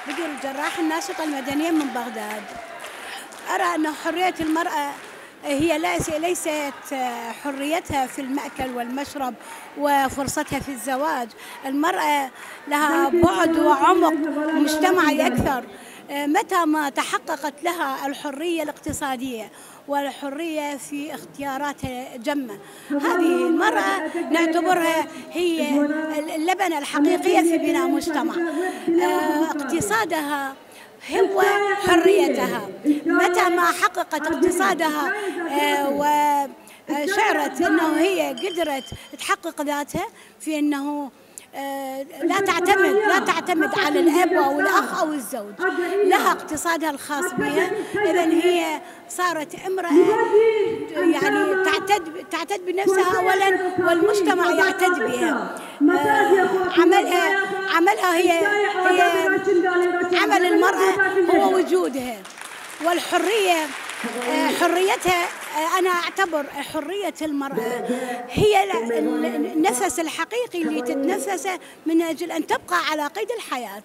بدر الجراح الناشطة المدنية من بغداد. أرى أن حرية المرأة هي ليست حريتها في المأكل والمشرب وفرصتها في الزواج. المرأة لها بعد وعمق مجتمعي أكثر متى ما تحققت لها الحرية الاقتصادية والحرية في اختياراتها جمة. هذه المرأة نعتبرها هي اللبنة الحقيقية في بناء مجتمع. اقتصادها هو حريتها. متى ما حققت اقتصادها وشعرت أنه هي قدرت تحقق ذاتها في أنه لا تعتمد على الأب أو الأخ أو الزوج، لها اقتصادها الخاص بها، إذن هي صارت امرأة يعني تعتد بنفسها أولا والمجتمع يعتد بها. عملها هي عمل المرأة هو وجودها، والحرية حريتها. أنا أعتبر حرية المرأة هي النفس الحقيقي اللي تتنفسه من أجل أن تبقى على قيد الحياة،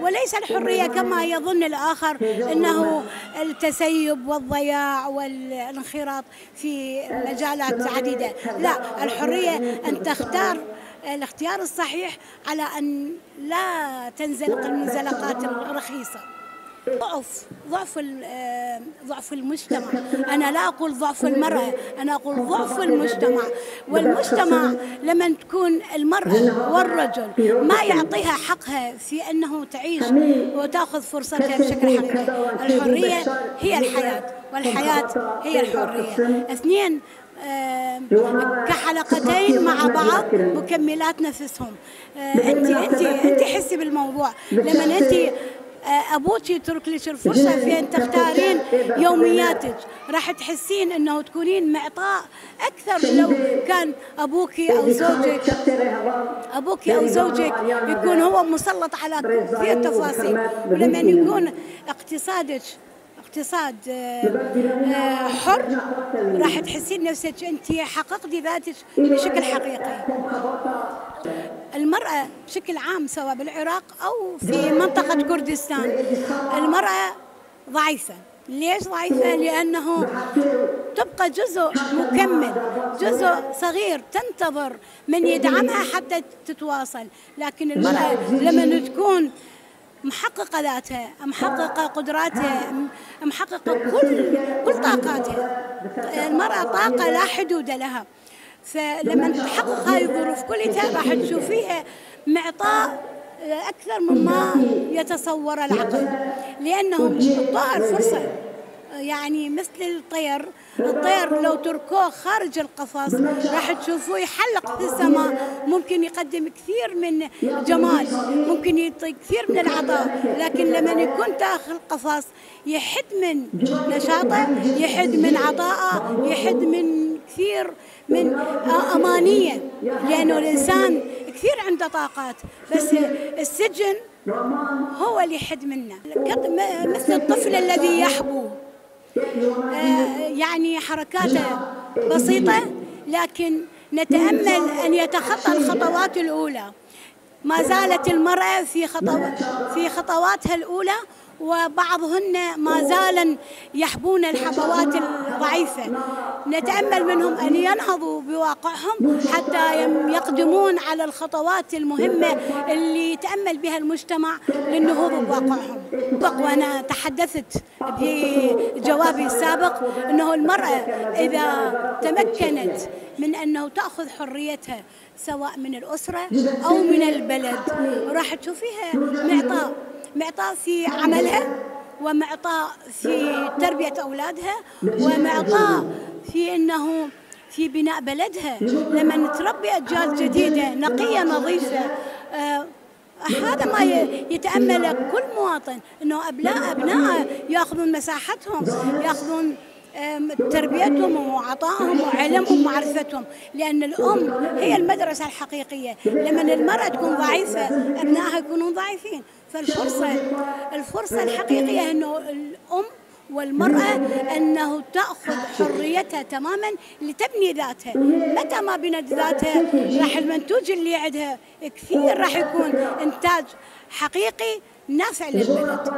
وليس الحرية كما يظن الآخر أنه التسيب والضياع والانخراط في مجالات عديدة. لا، الحرية أن تختار الاختيار الصحيح على أن لا تنزلق المنزلقات الرخيصة. ضعف المجتمع. أنا لا أقول ضعف المرأة، أنا أقول ضعف المجتمع. والمجتمع لما تكون المرأة والرجل ما يعطيها حقها في أنه تعيش وتأخذ فرصتها بشكل حقيقي. الحرية هي الحياة، والحياة هي الحرية. اثنين كحلقتين مع بعض مكملات نفسهم. أنت حسي بالموضوع لما أنت أبوك يترك لك الفرصة في أن تختارين يومياتك، راح تحسين أنه تكونين معطاء أكثر لو كان أبوك أو زوجك يكون هو مسلط على كثير التفاصيل. ولما يكون اقتصاد حر راح تحسين نفسك أنت حققتي ذاتك بشكل حقيقي. المرأة بشكل عام سواء بالعراق أو في منطقة كردستان المرأة ضعيفة. ليش ضعيفة؟ لأنه تبقى جزء مكمل، جزء صغير تنتظر من يدعمها حتى تتواصل. لكن المرأة لما تكون محققة ذاتها، محققة قدراتها، محققة كل طاقاتها، المرأة طاقة لا حدود لها. فلما تحقق هذه الظروف كلها راح تشوفيها معطاء أكثر مما يتصور العقل، لأنهم أعطوها الفرصة. يعني مثل الطير لو تركوه خارج القفص راح تشوفوه يحلق في السماء، ممكن يقدم كثير من جمال، ممكن يعطي كثير من العطاء. لكن لما يكون داخل القفص يحد من نشاطه، يحد من عطائه، يحد من كثير من أمانية، لأنه الإنسان كثير عنده طاقات، بس السجن هو اللي يحد منه. مثل الطفل الذي يحبو، يعني حركاته بسيطة لكن نتأمل أن يتخطى الخطوات الأولى. ما زالت المرأة في خطواتها الأولى، وبعضهن ما زالن يحبون الحبوات الضعيفة. نتأمل منهم أن ينهضوا بواقعهم حتى يقدمون على الخطوات المهمة اللي يتأمل بها المجتمع للنهوض بواقعهم. وأنا تحدثت بجوابي السابق أنه المرأة إذا تمكنت من أنه تأخذ حريتها سواء من الأسرة أو من البلد راح تشوفيها معطاء في عملها، ومعطاء في تربية أولادها، ومعطاء في أنه في بناء بلدها. لما تربي أجيال جديدة نقية نظيفة، هذا ما يتأمل كل مواطن، أنه أبناء يأخذون مساحتهم، يأخذون تربيتهم وعطائهم وعلمهم ومعرفتهم، لأن الأم هي المدرسة الحقيقية. لما المرأة تكون ضعيفة أبنائها يكونون ضعيفين. فالفرصة الحقيقية أنه الأم والمرأة أنه تأخذ حريتها تماما لتبني ذاتها. متى ما بنت ذاتها راح المنتوج اللي عندها كثير راح يكون إنتاج حقيقي نافع للبلد.